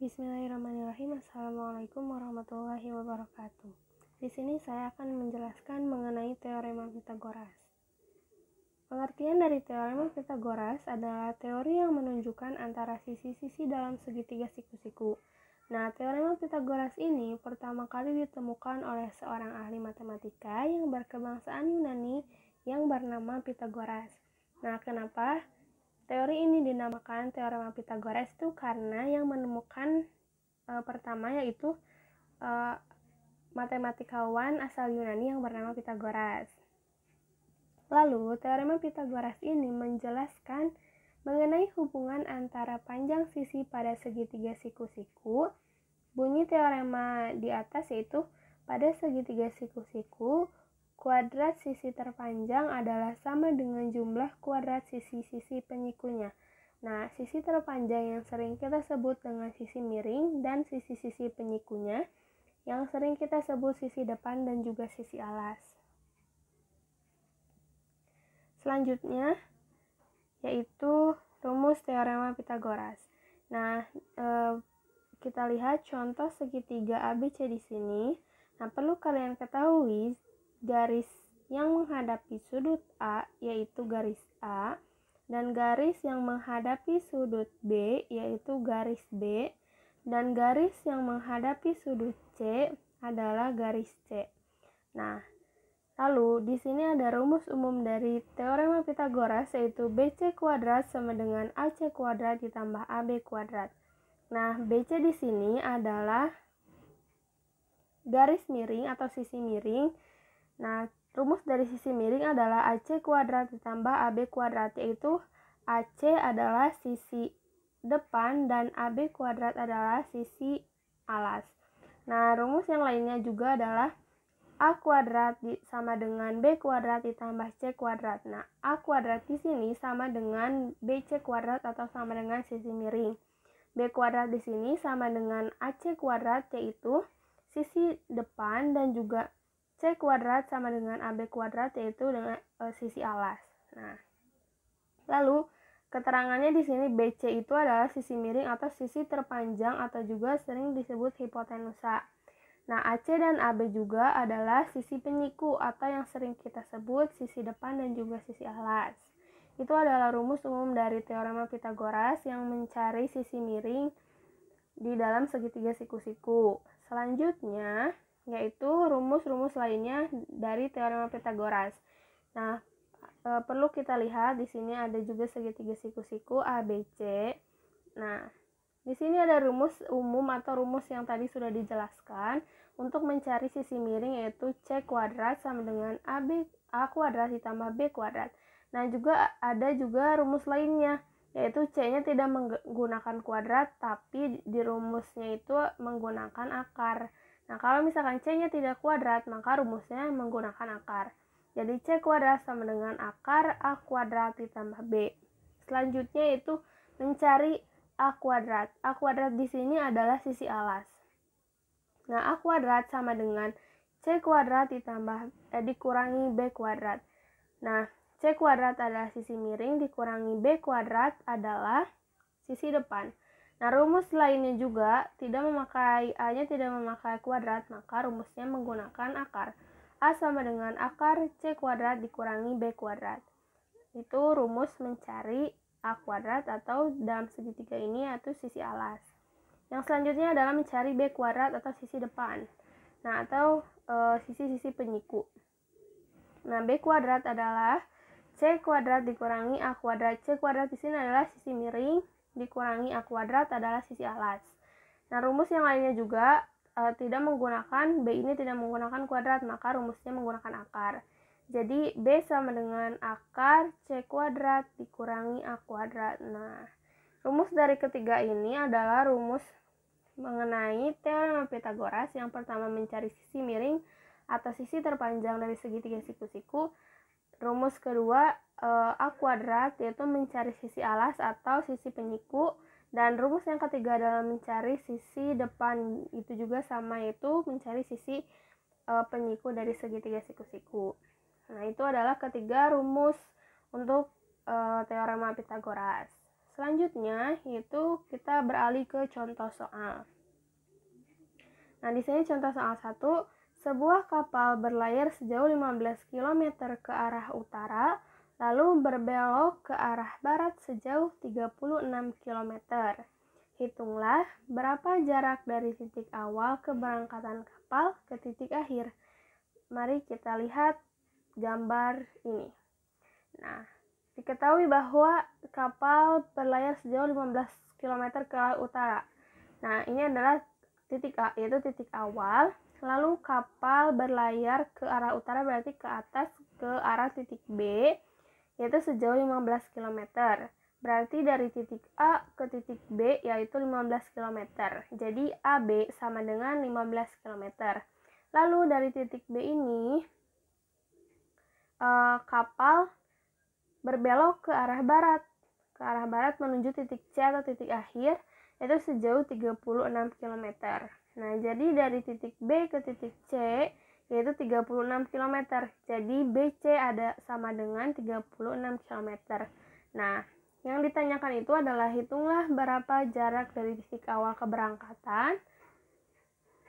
Bismillahirrahmanirrahim. Assalamualaikum warahmatullahi wabarakatuh. Di sini saya akan menjelaskan mengenai teorema Pythagoras. Pengertian dari teorema Pythagoras adalah teori yang menunjukkan antara sisi-sisi dalam segitiga siku-siku. Nah, teorema Pythagoras ini pertama kali ditemukan oleh seorang ahli matematika yang berkebangsaan Yunani yang bernama Pythagoras. Nah, kenapa teori ini dinamakan teorema Pythagoras itu karena yang menemukan pertama yaitu matematikawan asal Yunani yang bernama Pythagoras. Lalu, teorema Pythagoras ini menjelaskan mengenai hubungan antara panjang sisi pada segitiga siku-siku. Bunyi teorema di atas yaitu pada segitiga siku-siku, kuadrat sisi terpanjang adalah sama dengan jumlah kuadrat sisi-sisi penyikunya. Nah, sisi terpanjang yang sering kita sebut dengan sisi miring dan sisi-sisi penyikunya yang sering kita sebut sisi depan dan juga sisi alas. Selanjutnya yaitu rumus teorema Pythagoras. Nah, kita lihat contoh segitiga ABC di sini. Nah, perlu kalian ketahui garis yang menghadapi sudut A yaitu garis A dan garis yang menghadapi sudut B yaitu garis B dan garis yang menghadapi sudut C adalah garis C. Nah, lalu di sini ada rumus umum dari teorema Pythagoras yaitu BC kuadrat sama dengan AC kuadrat ditambah AB kuadrat. Nah, BC di sini adalah garis miring atau sisi miring. Nah, rumus dari sisi miring adalah AC kuadrat ditambah AB kuadrat, yaitu AC adalah sisi depan dan AB kuadrat adalah sisi alas. Nah, rumus yang lainnya juga adalah A kuadrat sama dengan B kuadrat ditambah C kuadrat. Nah, A kuadrat di sini sama dengan BC kuadrat atau sama dengan sisi miring. B kuadrat di sini sama dengan AC kuadrat yaitu sisi depan dan juga C kuadrat sama dengan AB kuadrat yaitu dengan sisi alas. Nah, lalu keterangannya di sini BC itu adalah sisi miring atau sisi terpanjang atau juga sering disebut hipotenusa. Nah, AC dan AB juga adalah sisi penyiku atau yang sering kita sebut sisi depan dan juga sisi alas. Itu adalah rumus umum dari teorema Pythagoras yang mencari sisi miring di dalam segitiga siku-siku. Selanjutnya yaitu rumus-rumus lainnya dari teorema Pythagoras. Nah, perlu kita lihat di sini ada juga segitiga siku-siku ABC. Nah, di sini ada rumus umum atau rumus yang tadi sudah dijelaskan untuk mencari sisi miring yaitu C kuadrat sama dengan A kuadrat ditambah B kuadrat. Nah, juga ada juga rumus lainnya yaitu C-nya tidak menggunakan kuadrat tapi di rumusnya itu menggunakan akar. Nah, kalau misalkan C-nya tidak kuadrat, maka rumusnya menggunakan akar. Jadi C kuadrat sama dengan akar A kuadrat ditambah B. Selanjutnya itu mencari A kuadrat. A kuadrat di sini adalah sisi alas. Nah, A kuadrat sama dengan C kuadrat dikurangi B kuadrat. Nah, C kuadrat adalah sisi miring dikurangi B kuadrat adalah sisi depan. Nah, rumus lainnya juga A-nya tidak memakai kuadrat, maka rumusnya menggunakan akar. A sama dengan akar C kuadrat dikurangi B kuadrat. Itu rumus mencari A kuadrat atau dalam segitiga ini yaitu sisi alas. Yang selanjutnya adalah mencari B kuadrat atau sisi depan. Nah, atau sisi-sisi penyiku. Nah, B kuadrat adalah C kuadrat dikurangi A kuadrat. C kuadrat di sini adalah sisi miring dikurangi A kuadrat adalah sisi alas. Nah, rumus yang lainnya juga B ini tidak menggunakan kuadrat, maka rumusnya menggunakan akar. Jadi B sama dengan akar C kuadrat dikurangi A kuadrat. Nah, rumus dari ketiga ini adalah rumus mengenai teorema Pythagoras. Yang pertama mencari sisi miring atau sisi terpanjang dari segitiga siku-siku. Rumus kedua A kuadrat yaitu mencari sisi alas atau sisi penyiku. Dan rumus yang ketiga adalah mencari sisi depan, itu juga sama yaitu mencari sisi penyiku dari segitiga siku-siku. Nah, itu adalah ketiga rumus untuk teorema Pythagoras. selanjutnya yaitu kita beralih ke contoh soal. Nah, di sini contoh soal 1, sebuah kapal berlayar sejauh 15 km ke arah utara, lalu berbelok ke arah barat sejauh 36 km. Hitunglah berapa jarak dari titik awal keberangkatan kapal ke titik akhir. Mari kita lihat gambar ini. Nah, diketahui bahwa kapal berlayar sejauh 15 km ke arah utara. Nah, ini adalah titik A, yaitu titik awal. Lalu kapal berlayar ke arah utara berarti ke atas ke arah titik B, yaitu sejauh 15 km. Berarti dari titik A ke titik B yaitu 15 km. Jadi AB sama dengan 15 km. Lalu dari titik B ini kapal berbelok ke arah barat. Ke arah barat menuju titik C atau titik akhir, yaitu sejauh 36 km. Nah, jadi dari titik B ke titik C yaitu 36 km. Jadi BC ada sama dengan 36 km. Nah, yang ditanyakan itu adalah hitunglah berapa jarak dari titik awal keberangkatan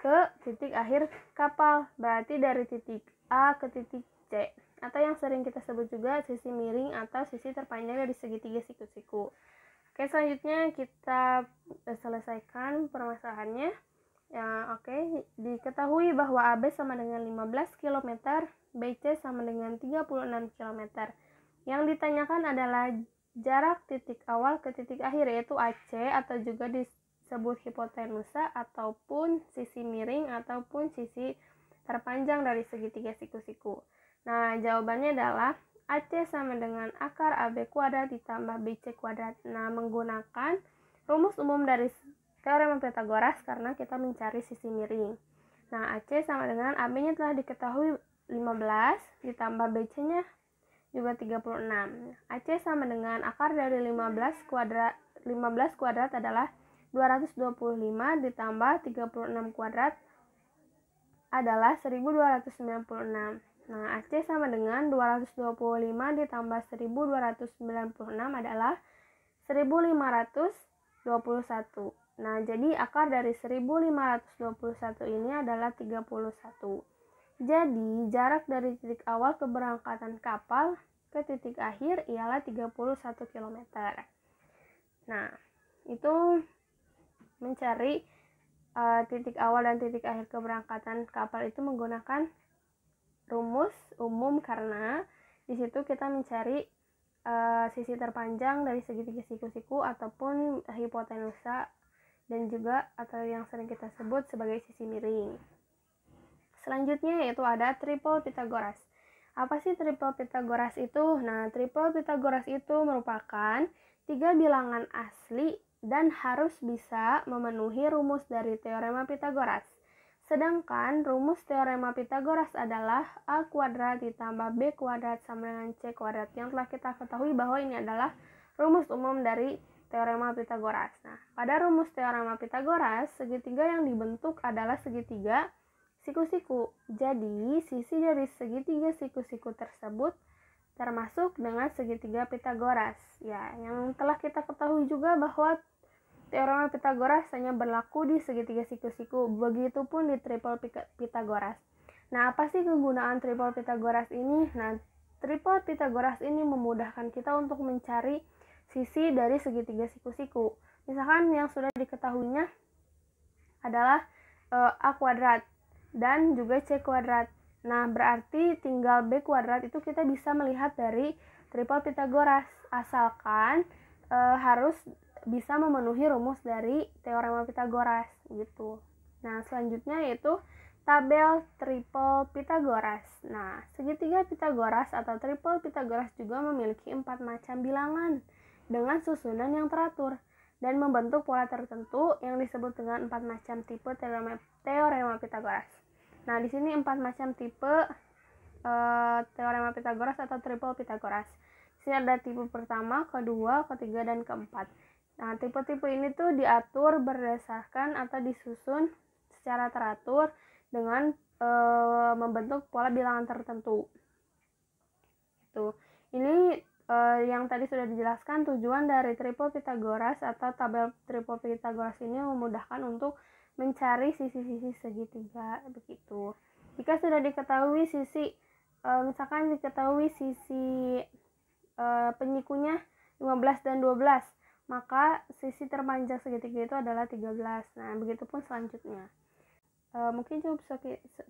ke titik akhir kapal. Berarti dari titik A ke titik C, atau yang sering kita sebut juga sisi miring atau sisi terpanjang dari segitiga siku-siku. Oke, selanjutnya kita selesaikan permasalahannya. Ya, oke, diketahui bahwa AB sama dengan 15 km, BC sama dengan 36 km. Yang ditanyakan adalah jarak titik awal ke titik akhir, yaitu AC atau juga disebut hipotenusa ataupun sisi miring ataupun sisi terpanjang dari segitiga siku-siku. Nah, jawabannya adalah AC sama dengan akar AB kuadrat ditambah BC kuadrat. Nah, menggunakan rumus umum dari teorema Pythagoras karena kita mencari sisi miring. Nah, AC sama dengan AB-nya telah diketahui 15 ditambah BC-nya juga 36. AC sama dengan akar dari 15 kuadrat adalah 225 ditambah 36 kuadrat adalah 1296. Nah, AC sama dengan 225 ditambah 1296 adalah 1521. Nah, jadi akar dari 1521 ini adalah 31. Jadi, jarak dari titik awal keberangkatan kapal ke titik akhir ialah 31 km. Nah, itu mencari titik awal dan titik akhir keberangkatan kapal itu menggunakan rumus umum karena di situ kita mencari sisi terpanjang dari segitiga siku-siku ataupun hipotenusa dan juga atau yang sering kita sebut sebagai sisi miring. Selanjutnya yaitu ada triple Pythagoras. Apa sih triple Pythagoras itu? Nah, triple Pythagoras itu merupakan 3 bilangan asli dan harus bisa memenuhi rumus dari teorema Pythagoras. Sedangkan rumus teorema Pythagoras adalah A kuadrat ditambah B kuadrat sama dengan C kuadrat, yang telah kita ketahui bahwa ini adalah rumus umum dari teorema Pythagoras. Nah, pada rumus teorema Pythagoras, segitiga yang dibentuk adalah segitiga siku-siku. Jadi, sisi dari segitiga siku-siku tersebut termasuk dengan segitiga Pythagoras. Ya, yang telah kita ketahui juga bahwa teorema Pythagoras hanya berlaku di segitiga siku-siku, begitupun di triple Pythagoras. Nah, apa sih kegunaan triple Pythagoras ini? Nah, triple Pythagoras ini memudahkan kita untuk mencari sisi dari segitiga siku-siku. Misalkan yang sudah diketahuinya adalah A kuadrat dan juga C kuadrat. Nah, berarti tinggal B kuadrat itu kita bisa melihat dari triple Pythagoras, asalkan harus bisa memenuhi rumus dari teorema Pythagoras gitu. Nah, selanjutnya yaitu tabel triple Pythagoras. Nah, segitiga Pythagoras atau triple Pythagoras juga memiliki 4 macam bilangan dengan susunan yang teratur dan membentuk pola tertentu yang disebut dengan 4 macam tipe teorema Pythagoras. Nah, di sini 4 macam tipe teorema Pythagoras atau triple Pythagoras. Di sini ada tipe pertama, kedua, ketiga, dan keempat. Nah, tipe-tipe ini tuh diatur berdasarkan atau disusun secara teratur dengan membentuk pola bilangan tertentu. Tuh, ini yang tadi sudah dijelaskan, tujuan dari triple Pythagoras atau tabel triple Pythagoras ini memudahkan untuk mencari sisi-sisi segitiga begitu. Jika sudah diketahui sisi, misalkan diketahui sisi penyikunya 15 dan 12, maka sisi terpanjang segitiga itu adalah 13. Nah, begitupun selanjutnya. Mungkin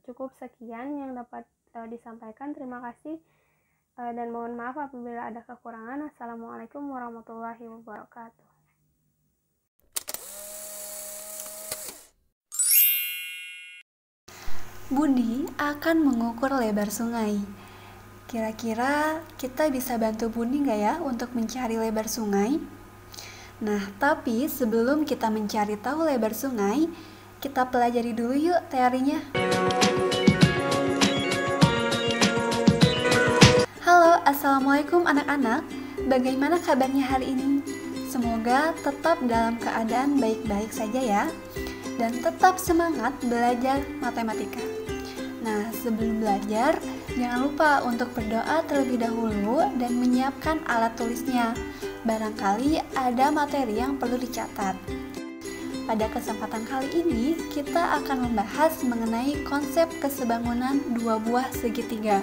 cukup sekian yang dapat disampaikan. Terima kasih. Dan mohon maaf apabila ada kekurangan. Assalamualaikum warahmatullahi wabarakatuh. Budi akan mengukur lebar sungai. Kira-kira kita bisa bantu Budi nggak ya untuk mencari lebar sungai? Nah, tapi sebelum kita mencari tahu lebar sungai, kita pelajari dulu yuk teorinya. Halo, Assalamualaikum anak-anak. Bagaimana kabarnya hari ini? Semoga tetap dalam keadaan baik-baik saja ya. Dan tetap semangat belajar matematika. Nah, sebelum belajar, jangan lupa untuk berdoa terlebih dahulu dan menyiapkan alat tulisnya. Barangkali ada materi yang perlu dicatat. Pada kesempatan kali ini, kita akan membahas mengenai konsep kesebangunan dua buah segitiga.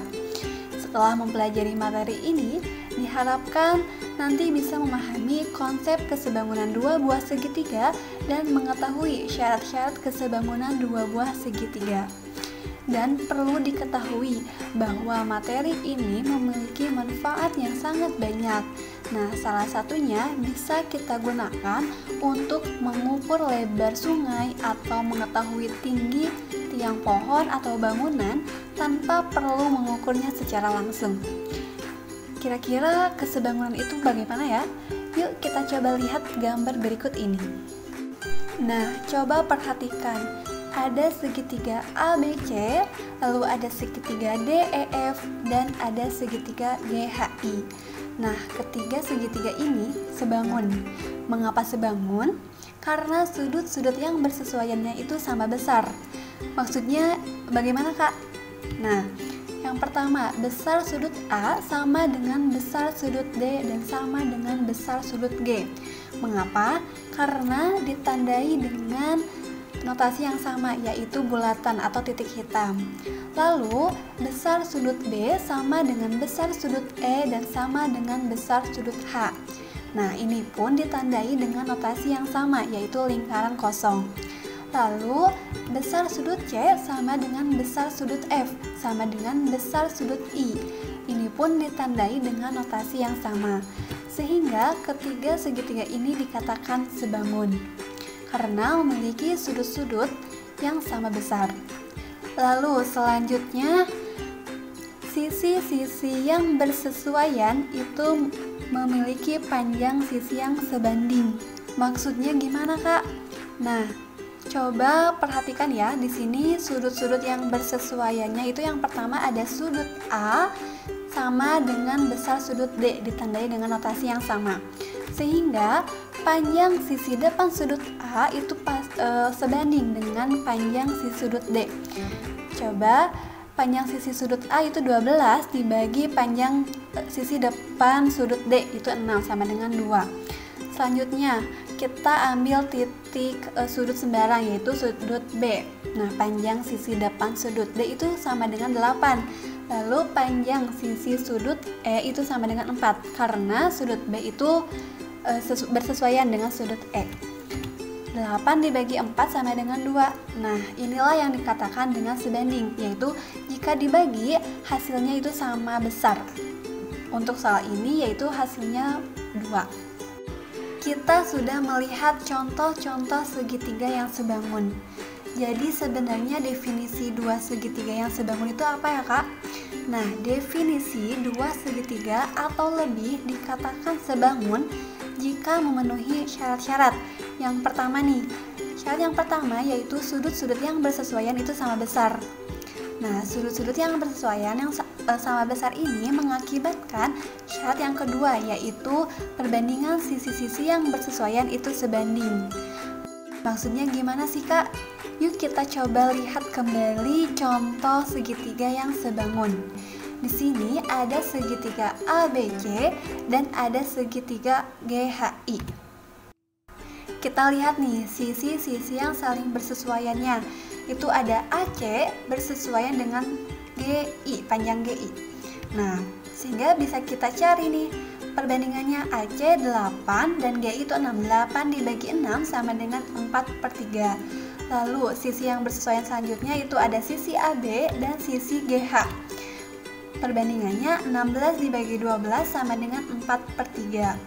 Setelah mempelajari materi ini, diharapkan nanti bisa memahami konsep kesebangunan dua buah segitiga dan mengetahui syarat-syarat kesebangunan dua buah segitiga. Dan perlu diketahui bahwa materi ini memiliki manfaat yang sangat banyak. Nah, salah satunya bisa kita gunakan untuk mengukur lebar sungai atau mengetahui tinggi tiang pohon atau bangunan tanpa perlu mengukurnya secara langsung. Kira-kira kesebangunan itu bagaimana ya? Yuk kita coba lihat gambar berikut ini. Nah, coba perhatikan. Ada segitiga ABC, lalu ada segitiga DEF, dan ada segitiga GHI. Nah, ketiga segitiga ini sebangun. Mengapa sebangun? Karena sudut-sudut yang bersesuaiannya itu sama besar. Maksudnya bagaimana, Kak? Nah, yang pertama, besar sudut A sama dengan besar sudut D dan sama dengan besar sudut G. Mengapa? Karena ditandai dengan notasi yang sama, yaitu bulatan atau titik hitam. Lalu, besar sudut B sama dengan besar sudut E dan sama dengan besar sudut H. Nah, ini pun ditandai dengan notasi yang sama, yaitu lingkaran kosong. Lalu, besar sudut C sama dengan besar sudut F, sama dengan besar sudut I. Ini pun ditandai dengan notasi yang sama. Sehingga ketiga segitiga ini dikatakan sebangun, karena memiliki sudut-sudut yang sama besar. Lalu selanjutnya, sisi-sisi yang bersesuaian itu memiliki panjang sisi yang sebanding. Maksudnya gimana, Kak? Nah, coba perhatikan ya, di sini sudut-sudut yang bersesuaiannya itu yang pertama ada sudut A sama dengan besar sudut D, ditandai dengan notasi yang sama. Sehingga panjang sisi depan sudut A itu sebanding dengan panjang sisi sudut D. Coba panjang sisi sudut A itu 12 dibagi panjang sisi depan sudut D itu 6, sama dengan 2. Selanjutnya kita ambil titik sudut sembarang, yaitu sudut B. Nah, panjang sisi depan sudut D itu sama dengan 8. Lalu panjang sisi sudut E itu sama dengan 4, karena sudut B itu bersesuaian dengan sudut E. 8 dibagi 4 sama dengan 2. Nah, inilah yang dikatakan dengan sebanding, yaitu jika dibagi hasilnya itu sama besar. Untuk soal ini yaitu hasilnya 2. Kita sudah melihat contoh-contoh segitiga yang sebangun. Jadi sebenarnya definisi dua segitiga yang sebangun itu apa ya, Kak? Nah, definisi dua segitiga atau lebih dikatakan sebangun jika memenuhi syarat-syarat. Yang pertama nih, syarat yang pertama yaitu sudut-sudut yang bersesuaian itu sama besar. Nah, sudut-sudut yang bersesuaian yang sama besar ini mengakibatkan syarat yang kedua, yaitu perbandingan sisi-sisi yang bersesuaian itu sebanding. Maksudnya gimana sih, Kak? Yuk kita coba lihat kembali contoh segitiga yang sebangun. Di sini ada segitiga ABC dan ada segitiga GHI. Kita lihat nih sisi-sisi yang saling bersesuaiannya. Itu ada AC bersesuaian dengan GI, panjang GI. Nah, sehingga bisa kita cari nih perbandingannya. AC 8 dan GI itu 6. 8 dibagi 6 sama dengan 4/3. Lalu sisi yang bersesuaian selanjutnya itu ada sisi AB dan sisi GH. Perbandingannya 16 dibagi 12 sama dengan 4/3.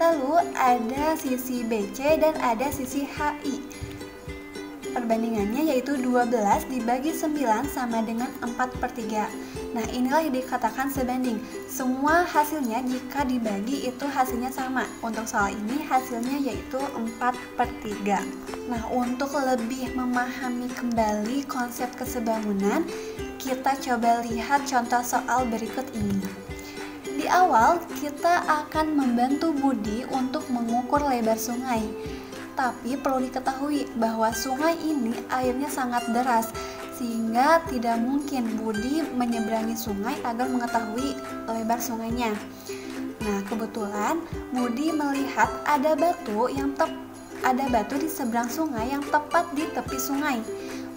Lalu ada sisi BC dan ada sisi HI. Perbandingannya yaitu 12 dibagi 9 sama dengan 4/3. Nah, inilah yang dikatakan sebanding. Semua hasilnya jika dibagi itu hasilnya sama. Untuk soal ini hasilnya yaitu 4/3. Nah, untuk lebih memahami kembali konsep kesebangunan, kita coba lihat contoh soal berikut ini. Di awal, kita akan membantu Budi untuk mengukur lebar sungai. Tapi perlu diketahui bahwa sungai ini airnya sangat deras, sehingga tidak mungkin Budi menyeberangi sungai agar mengetahui lebar sungainya. Nah, kebetulan Budi melihat ada batu di seberang sungai yang tepat di tepi sungai.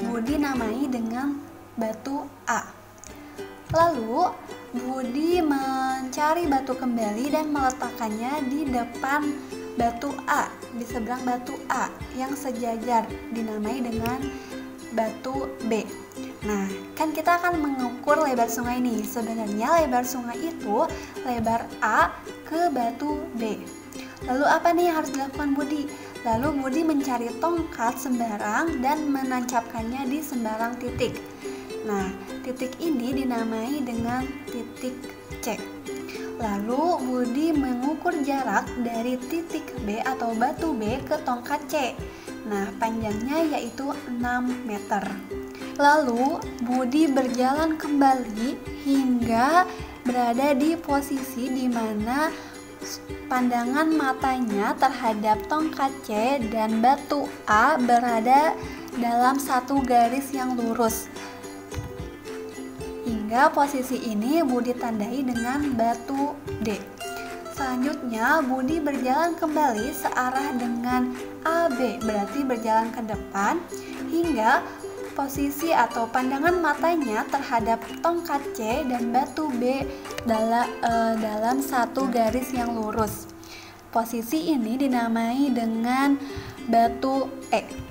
Budi namai dengan batu A. Lalu Budi mencari batu kembali dan meletakkannya di depan batu A, di seberang batu A yang sejajar, dinamai dengan batu B. Nah, kan kita akan mengukur lebar sungai ini. Sebenarnya lebar sungai itu lebar A ke batu B. Lalu apa nih yang harus dilakukan Budi? Lalu Budi mencari tongkat sembarang dan menancapkannya di sembarang titik. Nah, titik ini dinamai dengan titik C. Lalu Budi mengukur jarak dari titik B atau batu B ke tongkat C. Nah, panjangnya yaitu 6 meter. Lalu Budi berjalan kembali hingga berada di posisi di mana pandangan matanya terhadap tongkat C dan batu A berada dalam satu garis yang lurus. Hingga posisi ini Budi tandai dengan batu D. Selanjutnya Budi berjalan kembali searah dengan AB, berarti berjalan ke depan hingga posisi atau pandangan matanya terhadap tongkat C dan batu B dalam satu garis yang lurus. Posisi ini dinamai dengan batu E.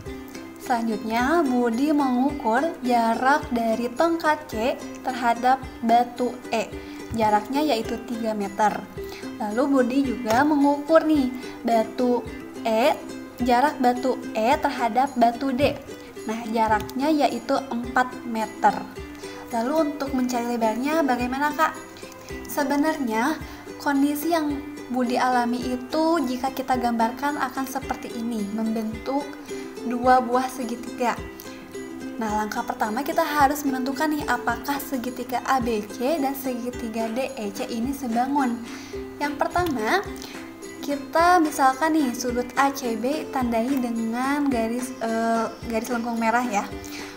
Selanjutnya, Budi mengukur jarak dari tongkat C terhadap batu E. Jaraknya yaitu 3 meter. Lalu Budi juga mengukur nih jarak batu E terhadap batu D. Nah, jaraknya yaitu 4 meter. Lalu untuk mencari lebarnya bagaimana, Kak? Sebenarnya kondisi yang Budi alami itu jika kita gambarkan akan seperti ini, membentuk dua buah segitiga. Nah, langkah pertama kita harus menentukan nih apakah segitiga ABC dan segitiga DEC ini sebangun. Yang pertama, kita misalkan nih sudut ACB tandai dengan garis lengkung merah ya.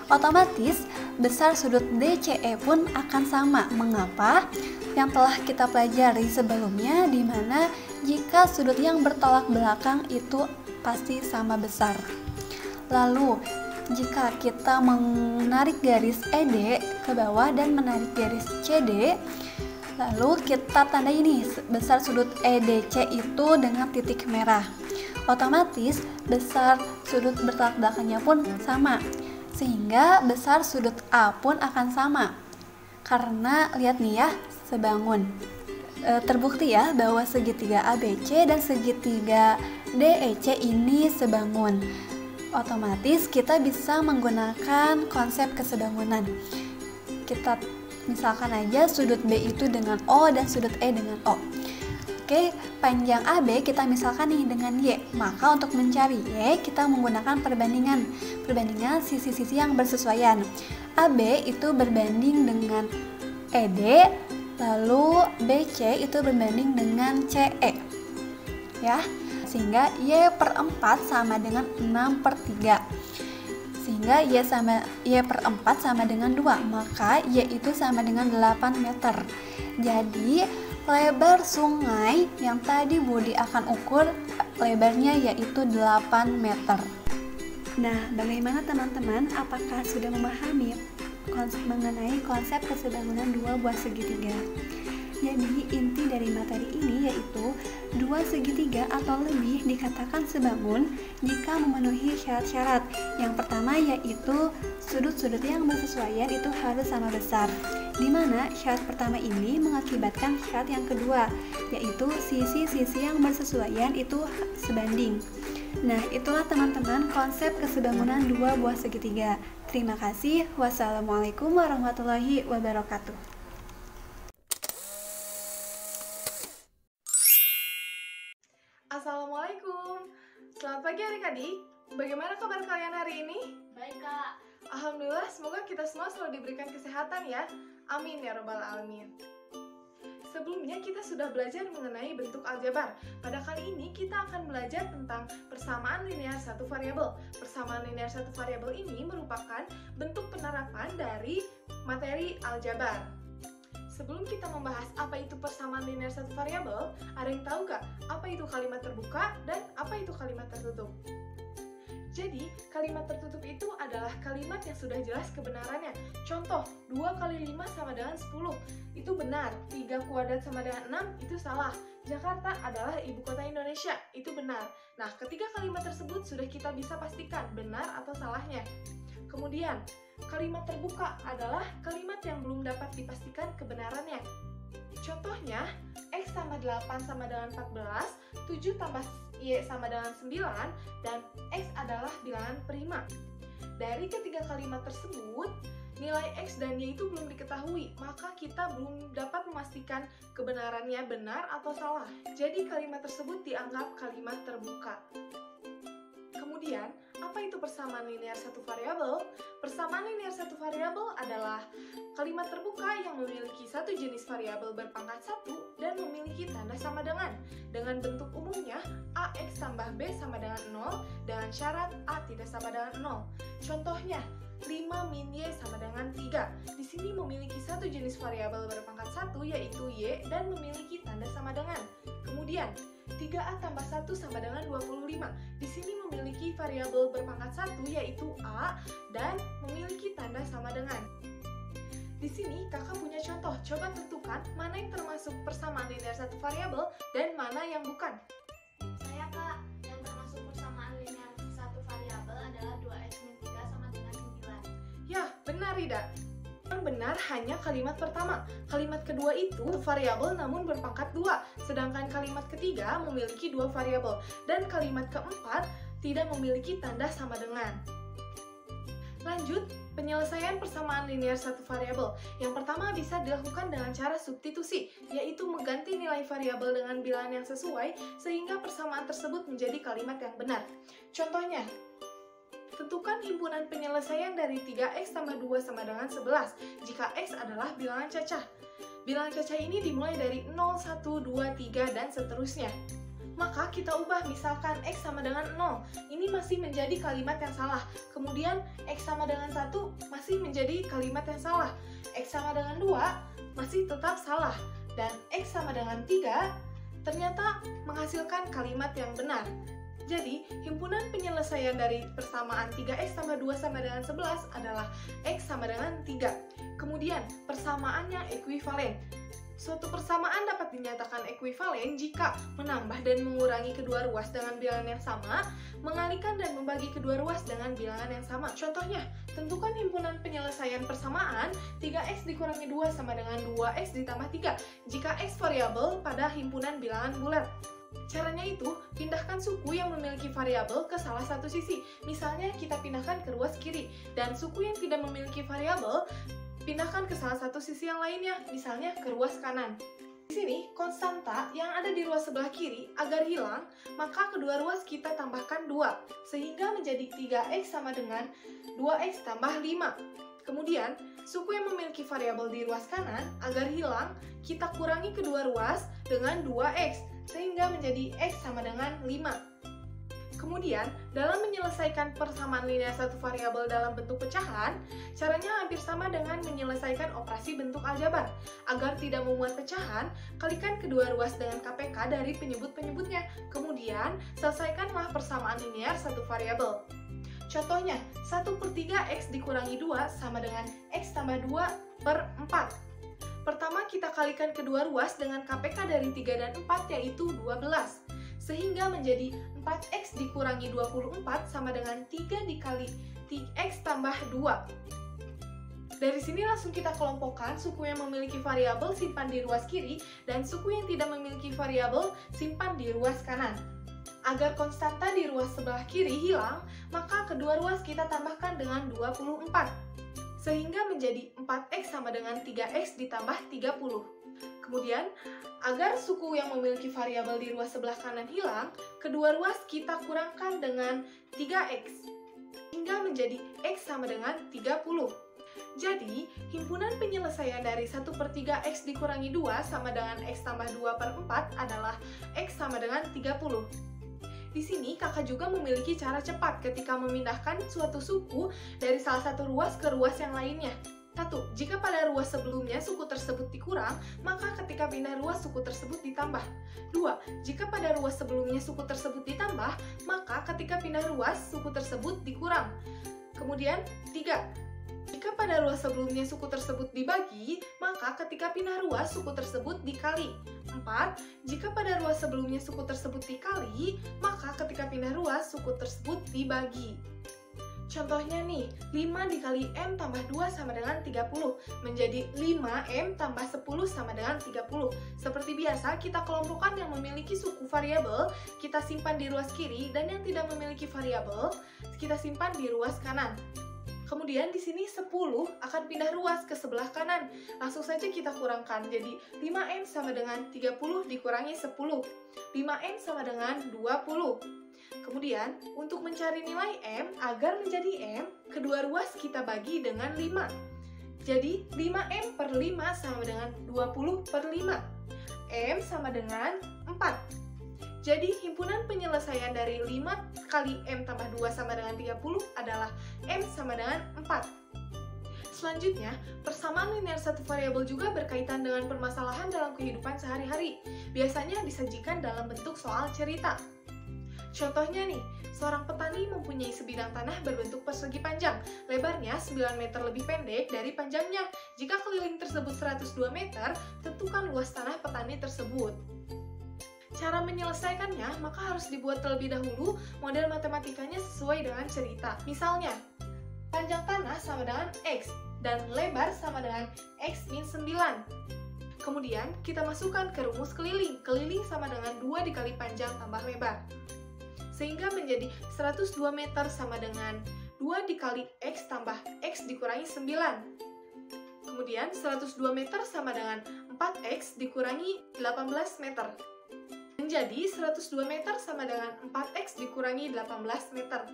Otomatis besar sudut DCE pun akan sama. Mengapa? Yang telah kita pelajari sebelumnya, di mana jika sudut yang bertolak belakang itu pasti sama besar. Lalu jika kita menarik garis ED ke bawah dan menarik garis CD, lalu kita tandai ini besar sudut EDC itu dengan titik merah. Otomatis besar sudut bertolak belakangnya pun sama, sehingga besar sudut A pun akan sama. Karena lihat nih ya, sebangun. Terbukti ya bahwa segitiga ABC dan segitiga DEC ini sebangun. Otomatis kita bisa menggunakan konsep kesebangunan. Kita misalkan aja sudut B itu dengan O dan sudut E dengan O. Oke, panjang AB kita misalkan nih dengan Y. Maka untuk mencari Y kita menggunakan perbandingan sisi-sisi yang bersesuaian. AB itu berbanding dengan ED, lalu BC itu berbanding dengan CE. Ya. Sehingga Y/4 sama dengan 6/3. Sehingga Y per 4 sama dengan 2, maka Y itu sama dengan 8 meter. Jadi lebar sungai yang tadi Budi akan ukur lebarnya yaitu 8 meter. Nah, bagaimana teman-teman? Apakah sudah memahami mengenai konsep kesebangunan dua buah segitiga? Jadi inti dari materi ini yaitu dua segitiga atau lebih dikatakan sebangun jika memenuhi syarat-syarat. Yang pertama yaitu sudut-sudut yang bersesuaian itu harus sama besar, di mana syarat pertama ini mengakibatkan syarat yang kedua, yaitu sisi-sisi yang bersesuaian itu sebanding. Nah, itulah teman-teman konsep kesebangunan dua buah segitiga. Terima kasih. Wassalamualaikum warahmatullahi wabarakatuh. Assalamualaikum. Selamat pagi adik-adik. Bagaimana kabar kalian hari ini? Baik, Kak. Alhamdulillah, semoga kita semua selalu diberikan kesehatan ya. Amin ya robbal alamin. Sebelumnya kita sudah belajar mengenai bentuk aljabar. Pada kali ini kita akan belajar tentang persamaan linear satu variabel. Persamaan linear satu variabel ini merupakan bentuk penerapan dari materi aljabar. Sebelum kita membahas apa itu persamaan linear satu variabel, ada yang tahu gak apa itu kalimat terbuka dan apa itu kalimat tertutup? Jadi, kalimat tertutup itu adalah kalimat yang sudah jelas kebenarannya. Contoh, 2 kali 5 sama dengan 10, itu benar. 3 kuadrat sama dengan 6, itu salah. Jakarta adalah ibu kota Indonesia, itu benar. Nah, ketiga kalimat tersebut sudah kita bisa pastikan benar atau salahnya. Kemudian, kalimat terbuka adalah kalimat yang belum dapat dipastikan kebenarannya. Contohnya, X sama 8 sama dengan 14, 7 tambah Y sama dengan 9, dan X adalah bilangan prima. Dari ketiga kalimat tersebut, nilai X dan Y itu belum diketahui, maka kita belum dapat memastikan kebenarannya benar atau salah. Jadi kalimat tersebut dianggap kalimat terbuka. Kemudian, apa itu persamaan linear satu variabel? Persamaan linear satu variabel adalah kalimat terbuka yang memiliki satu jenis variabel berpangkat 1 dan memiliki tanda sama dengan bentuk umumnya AX tambah B sama dengan 0 dengan syarat A tidak sama dengan 0. Contohnya, 5 min Y sama dengan 3. Di sini memiliki satu jenis variabel berpangkat 1 yaitu Y dan memiliki tanda sama dengan. Kemudian, 3A tambah 1 sama dengan 25. Di sini memiliki variabel berpangkat 1 yaitu A dan memiliki tanda sama dengan. Di sini kakak punya contoh, coba tentukan mana yang termasuk persamaan linear satu variabel dan mana yang bukan. Saya, Kak, yang termasuk persamaan linear satu variabel adalah 2x min 3 sama dengan 9. Ya, benar Rida. Yang benar hanya kalimat pertama. Kalimat kedua itu variabel namun berpangkat 2, sedangkan kalimat ketiga memiliki 2 variabel, dan kalimat keempat tidak memiliki tanda sama dengan. Lanjut, penyelesaian persamaan linear satu variabel. Yang pertama bisa dilakukan dengan cara substitusi, yaitu mengganti nilai variabel dengan bilangan yang sesuai sehingga persamaan tersebut menjadi kalimat yang benar. Contohnya, tentukan himpunan penyelesaian dari 3x tambah 2 sama dengan 11 jika x adalah bilangan cacah. Bilangan cacah ini dimulai dari 0, 1, 2, 3, dan seterusnya. Maka kita ubah, misalkan x sama dengan 0, ini masih menjadi kalimat yang salah. Kemudian x sama dengan 1 masih menjadi kalimat yang salah. X sama dengan 2 masih tetap salah. Dan x sama dengan 3 ternyata menghasilkan kalimat yang benar. Jadi, himpunan penyelesaian dari persamaan 3x tambah 2 sama dengan 11 adalah x sama dengan 3. Kemudian, persamaan yang ekuivalen. Suatu persamaan dapat dinyatakan ekuivalen jika menambah dan mengurangi kedua ruas dengan bilangan yang sama, mengalihkan dan membagi kedua ruas dengan bilangan yang sama. Contohnya, tentukan himpunan penyelesaian persamaan 3x dikurangi 2 sama dengan 2x ditambah 3 jika x variabel pada himpunan bilangan bulat. Caranya itu, pindahkan suku yang memiliki variabel ke salah satu sisi. Misalnya, kita pindahkan ke ruas kiri, dan suku yang tidak memiliki variabel pindahkan ke salah satu sisi yang lainnya, misalnya ke ruas kanan. Di sini, konstanta yang ada di ruas sebelah kiri agar hilang, maka kedua ruas kita tambahkan 2, sehingga menjadi 3x sama dengan 2x tambah 5. Kemudian, suku yang memiliki variabel di ruas kanan agar hilang, kita kurangi kedua ruas dengan 2x, sehingga menjadi x sama dengan 5. Kemudian, dalam menyelesaikan persamaan linear satu variabel dalam bentuk pecahan, caranya hampir sama dengan menyelesaikan operasi bentuk aljabar. Agar tidak memuat pecahan, kalikan kedua ruas dengan KPK dari penyebut-penyebutnya. Kemudian, selesaikanlah persamaan linear satu variabel. Contohnya, 1/3 X dikurangi 2 sama dengan X tambah 2/4. Pertama, kita kalikan kedua ruas dengan KPK dari 3 dan 4, yaitu 12. Sehingga menjadi 4X dikurangi 24 sama dengan 3 dikali X tambah 2. Dari sini langsung kita kelompokkan suku yang memiliki variabel simpan di ruas kiri dan suku yang tidak memiliki variabel simpan di ruas kanan. Agar konstanta di ruas sebelah kiri hilang, maka kedua ruas kita tambahkan dengan 24. Sehingga menjadi 4X sama dengan 3X ditambah 30. Kemudian, agar suku yang memiliki variabel di ruas sebelah kanan hilang, kedua ruas kita kurangkan dengan 3X, hingga menjadi X sama dengan 30. Jadi, himpunan penyelesaian dari 1/3 X dikurangi 2 sama dengan X tambah 2/4 adalah X sama dengan 30. Di sini, kakak juga memiliki cara cepat ketika memindahkan suatu suku dari salah satu ruas ke ruas yang lainnya. 1. Jika pada ruas sebelumnya suku tersebut dikurang, maka ketika pindah ruas suku tersebut ditambah. 2. Jika pada ruas sebelumnya suku tersebut ditambah, maka ketika pindah ruas suku tersebut dikurang. Kemudian 3. Jika pada ruas sebelumnya suku tersebut dibagi, maka ketika pindah ruas suku tersebut dikali. 4. Jika pada ruas sebelumnya suku tersebut dikali, maka ketika pindah ruas suku tersebut dibagi. Contohnya nih, 5 dikali M tambah 2 sama dengan 30, menjadi 5M tambah 10 sama dengan 30. Seperti biasa, kita kelompokkan yang memiliki suku variabel, kita simpan di ruas kiri, dan yang tidak memiliki variabel, kita simpan di ruas kanan. Kemudian di sini 10 akan pindah ruas ke sebelah kanan. Langsung saja kita kurangkan, jadi 5M sama dengan 30 dikurangi 10. 5M sama dengan 20. Kemudian, untuk mencari nilai M, agar menjadi M, kedua ruas kita bagi dengan 5. Jadi, 5M per 5 sama dengan 20 per 5. M sama dengan 4. Jadi, himpunan penyelesaian dari 5 kali M tambah 2 sama dengan 30 adalah M sama dengan 4. Selanjutnya, persamaan linear satu variabel juga berkaitan dengan permasalahan dalam kehidupan sehari-hari. Biasanya disajikan dalam bentuk soal cerita. Contohnya nih, seorang petani mempunyai sebidang tanah berbentuk persegi panjang, lebarnya 9 meter lebih pendek dari panjangnya. Jika keliling tersebut 102 meter, tentukan luas tanah petani tersebut. Cara menyelesaikannya, maka harus dibuat terlebih dahulu model matematikanya sesuai dengan cerita. Misalnya, panjang tanah sama dengan X, dan lebar sama dengan X min 9. Kemudian, kita masukkan ke rumus keliling. Keliling sama dengan 2 dikali panjang tambah lebar. Sehingga menjadi 102 meter sama dengan 2 dikali X tambah X dikurangi 9. Kemudian 102 meter sama dengan 4X dikurangi 18 meter. Menjadi 102 meter sama dengan 4X dikurangi 18 meter.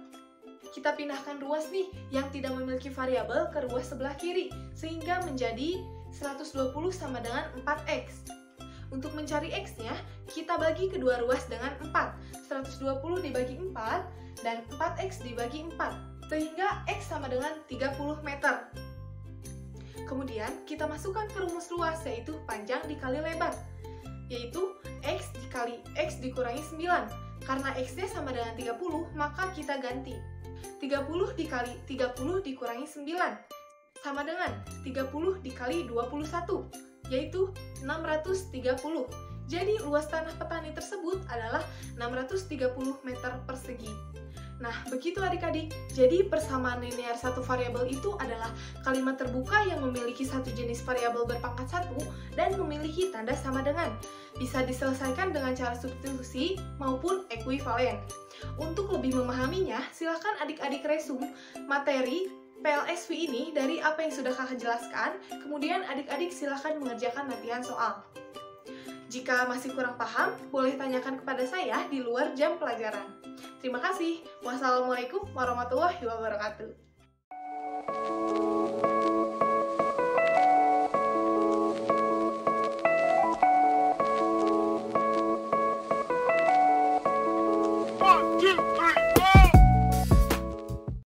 Kita pindahkan ruas nih yang tidak memiliki variabel ke ruas sebelah kiri, sehingga menjadi 120 sama dengan 4X. Untuk mencari X-nya, kita bagi kedua ruas dengan 4. 120 dibagi 4, dan 4X dibagi 4. Sehingga X sama dengan 30 meter. Kemudian, kita masukkan ke rumus luas, yaitu panjang dikali lebar. Yaitu X dikali X dikurangi 9. Karena X-nya sama dengan 30, maka kita ganti. 30 dikali 30 dikurangi 9. Sama dengan 30 dikali 21. Yaitu 630. Jadi luas tanah petani tersebut adalah 630 meter persegi. Nah, begitu adik-adik. Jadi persamaan linear satu variabel itu adalah kalimat terbuka yang memiliki satu jenis variabel berpangkat 1 dan memiliki tanda sama dengan. Bisa diselesaikan dengan cara substitusi maupun ekuivalen. Untuk lebih memahaminya, silakan adik-adik resum materi PLSV ini dari apa yang sudah kakak jelaskan, kemudian adik-adik silakan mengerjakan latihan soal. Jika masih kurang paham, boleh tanyakan kepada saya di luar jam pelajaran. Terima kasih. Wassalamualaikum warahmatullahi wabarakatuh.